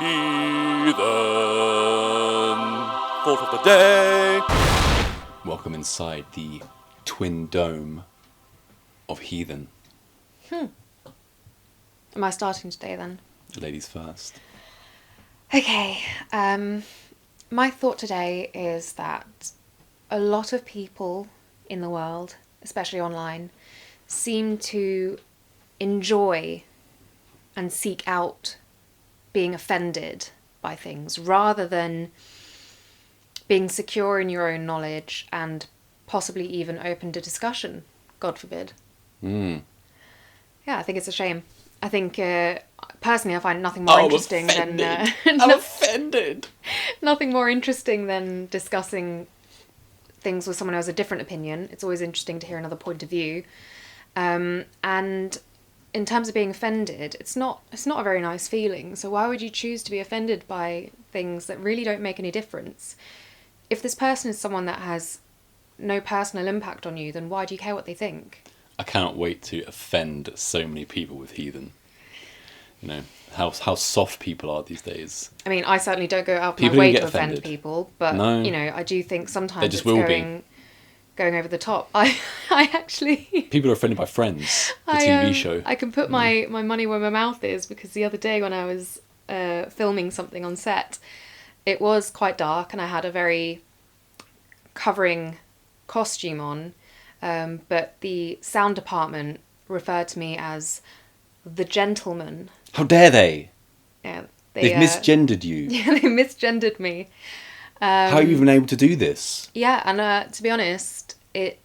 Heathen Thought of the Day. Welcome inside the twin dome of Heathen. Am I starting today then? Ladies first. Okay, my thought today is that a lot of people in the world, especially online, seem to enjoy and seek out being offended by things rather than being secure in your own knowledge and possibly even open to discussion, God forbid. Yeah, I think it's a shame. I think, personally, I find nothing more interesting than... I'm offended! Nothing more interesting than discussing things with someone who has a different opinion. It's always interesting to hear another point of view. And in terms of being offended, it's not a very nice feeling. So why would you choose to be offended by things that really don't make any difference? If this person is someone that has no personal impact on you, then why do you care what they think? I cannot wait to offend so many people with Heathen. You know, how soft people are these days. I mean, I certainly don't go out of People my way don't to get offend offended. people, but, No. you know, I do think sometimes They just it's will be. going over the top. I actually... People are offended by Friends, the TV show. I can put my money where my mouth is, because the other day when I was filming something on set, it was quite dark and I had a very covering costume on, but the sound department referred to me as the gentleman. How dare they? Yeah, They've misgendered you. Yeah, they misgendered me. How are you even able to do this? Yeah, and to be honest, it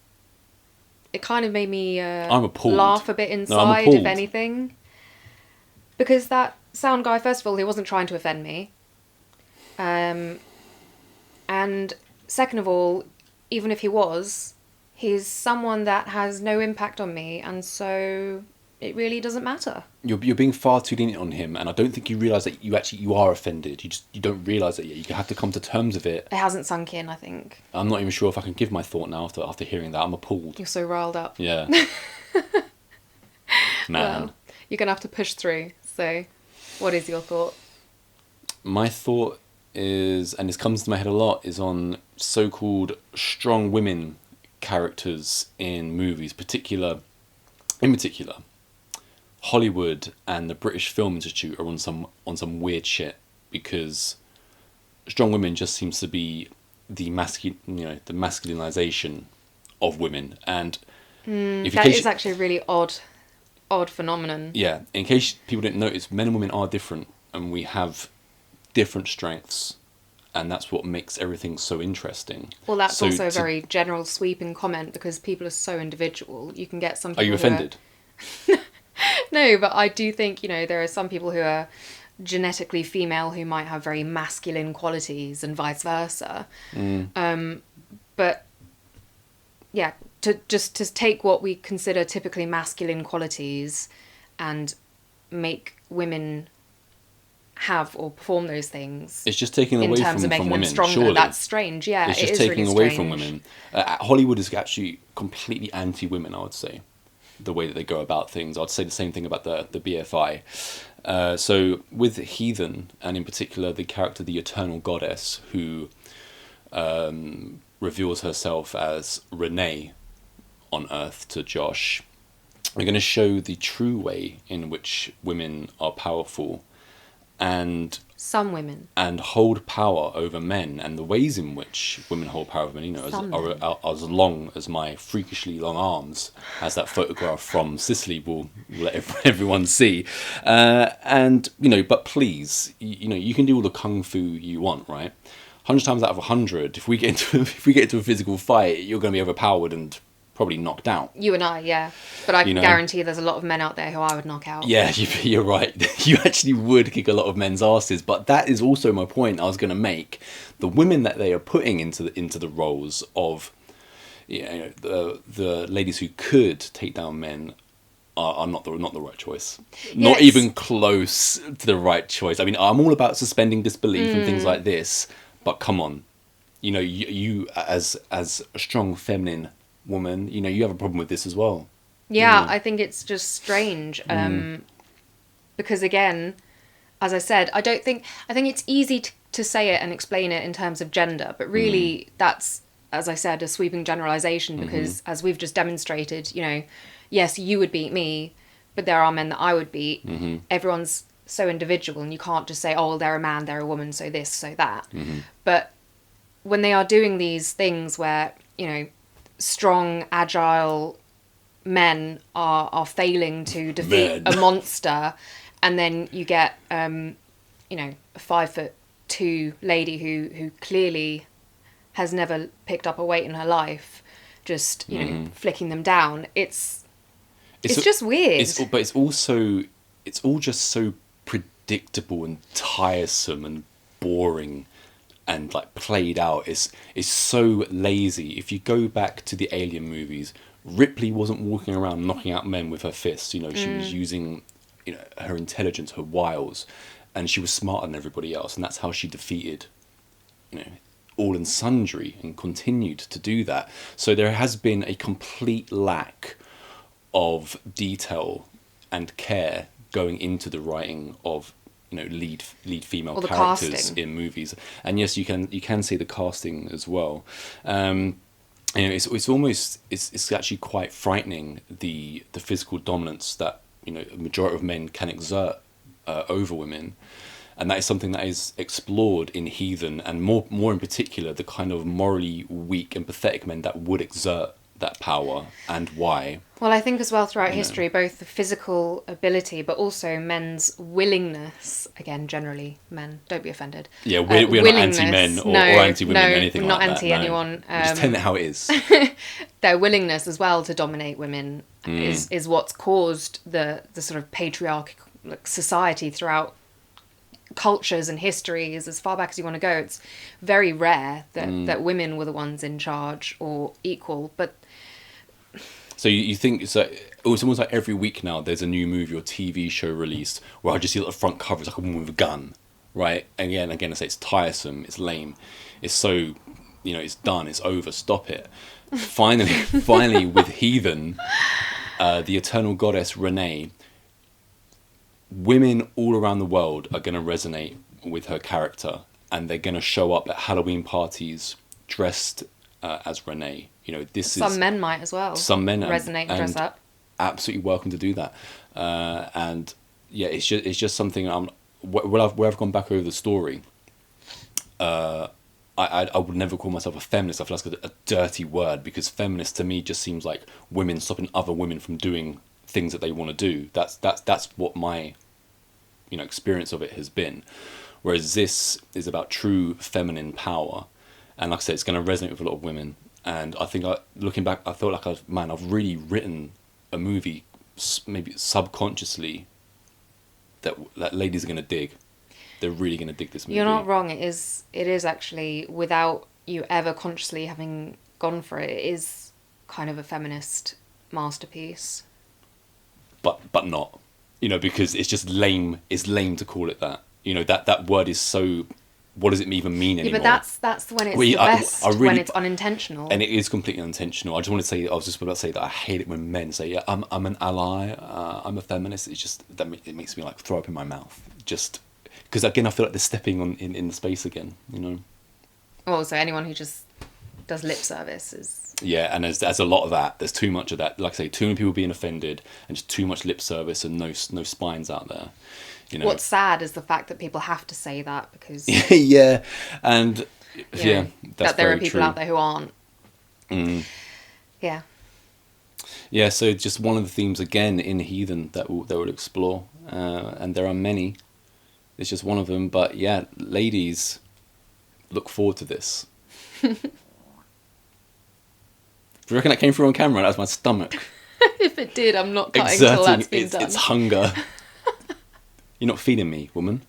kind of made me I'm appalled. laugh a bit No, I'm inside, appalled. if anything. Because that sound guy, first of all, he wasn't trying to offend me. And second of all, even if he was, he's someone that has no impact on me, and so it really doesn't matter. You're being far too lenient on him, and I don't think you realise that you are offended. You don't realise it yet. You have to come to terms with it. It hasn't sunk in, I think. I'm not even sure if I can give my thought now after hearing that. I'm appalled. You're so riled up. Yeah. Man. Well, you're going to have to push through. So, what is your thought? My thought is, and this comes to my head a lot, is on so-called strong women characters in movies, in particular, Hollywood and the British Film Institute are on some weird shit, because strong women just seems to be the masculinization of women, and That is actually a really odd phenomenon. Yeah, in case people didn't notice, men and women are different, and we have different strengths, and that's what makes everything so interesting. Well, that's also a very general sweeping comment, because people are so individual. You can get some people Are you offended? No, but I do think, there are some people who are genetically female who might have very masculine qualities and vice versa. But, yeah, to take what we consider typically masculine qualities and make women have or perform those things. It's just taking away in terms of making from them women, stronger. surely. That's strange. Yeah, It's it just is taking really away strange. from women. Hollywood is actually completely anti-women, I would say, the way that they go about things. I'd say the same thing about the BFI. So with Heathen, and in particular the character, the Eternal Goddess, who reveals herself as Renee on Earth to Josh, we're going to show the true way in which women are powerful and Some women. and hold power over men, and the ways in which women hold power over men, are as long as my freakishly long arms, as that photograph from Sicily will let everyone see. But please, you can do all the kung fu you want, right? 100 times out of 100, if we get into a physical fight, you're going to be overpowered and probably knocked out. You and I, yeah. But I can guarantee there's a lot of men out there who I would knock out. Yeah, you're right. You actually would kick a lot of men's asses, but that is also my point I was going to make. The women that they are putting into the roles of, the ladies who could take down men are not the right choice. Yeah, not even close to the right choice. I mean, I'm all about suspending disbelief and things like this, but come on, you as a strong feminine woman, you have a problem with this as well. Yeah, I think it's just strange. Because again, as I said, I think it's easy to say it and explain it in terms of gender, but really that's, as I said, a sweeping generalization, because as we've just demonstrated, you know, yes, you would beat me, but there are men that I would beat. Everyone's so individual, and you can't just say, oh, well, they're a man, they're a woman, so this, so that. But when they are doing these things where, you know, strong, agile men are failing to defeat a monster, and then you get, you know, a 5'2" lady who clearly has never picked up a weight in her life, just, you know, flicking them down. It's just weird. But it's all just so predictable and tiresome and boring and like played out. It's so lazy. If you go back to the Alien movies, Ripley wasn't walking around knocking out men with her fists. You know, she was using, you know, her intelligence, her wiles, and she was smarter than everybody else, and that's how she defeated, you know, all and sundry, and continued to do that. So there has been a complete lack of detail and care going into the writing of, you know, lead female characters casting in movies. And yes, you can see the casting as well. You know, it's actually quite frightening, the physical dominance that, you know, a majority of men can exert over women. And that is something that is explored in Heathen, and more in particular, the kind of morally weak and pathetic men that would exert that power, and why. Well, I think as well throughout history, both the physical ability, but also men's willingness, again, generally men, don't be offended. Yeah, we're not anti-men or anti-women, anything like that. Not anti-anyone. We're just telling it how it is. Their willingness as well to dominate women is what's caused the sort of patriarchal society throughout cultures and histories, as far back as you want to go. It's very rare that women were the ones in charge or equal. But so you think it's almost like every week now there's a new movie or TV show released where I just see the front cover, it's like a woman with a gun, right? And again I say it's tiresome, it's lame, it's so, you know, it's done, it's over, stop it. Finally with Heathen, the eternal goddess Renee, women all around the world are going to resonate with her character, and they're going to show up at Halloween parties dressed as Renee. You know, some men might as well. Some men resonate and dress up. Absolutely welcome to do that. And yeah, it's just something. Where I've gone back over the story, I would never call myself a feminist. I feel like a dirty word, because feminist to me just seems like women stopping other women from doing things that they want to do. That's what my, you know, experience of it has been. Whereas this is about true feminine power, and like I said, it's going to resonate with a lot of women. And I think, looking back, I felt like I've really written a movie, maybe subconsciously, that ladies are going to dig. They're really going to dig this movie. You're not wrong. It is actually, without you ever consciously having gone for it, it is kind of a feminist masterpiece. But not, you know, because it's just lame. It's lame to call it that. You know, that word is so. What does it even mean anymore? Yeah, but that's when it's the best, when it's unintentional. And it is completely unintentional. I just want to say, I was just about to say that I hate it when men say, yeah, I'm an ally, I'm a feminist. It's just, it makes me like throw up in my mouth. Just, because again, I feel like they're stepping on in the space again, you know? Well, so anyone who just does lip service is... Yeah, and there's a lot of that. There's too much of that. Like I say, too many people being offended, and just too much lip service, and no spines out there. You know? What's sad is the fact that people have to say that, because yeah, and yeah, that's that there very are people true. out there who aren't. Yeah. So just one of the themes again in Heathen that we'll explore, and there are many. It's just one of them, but yeah, ladies, look forward to this. Do you reckon that came through on camera? That was my stomach. If it did, I'm not cutting until that's been done. It's hunger. You're not feeding me, woman.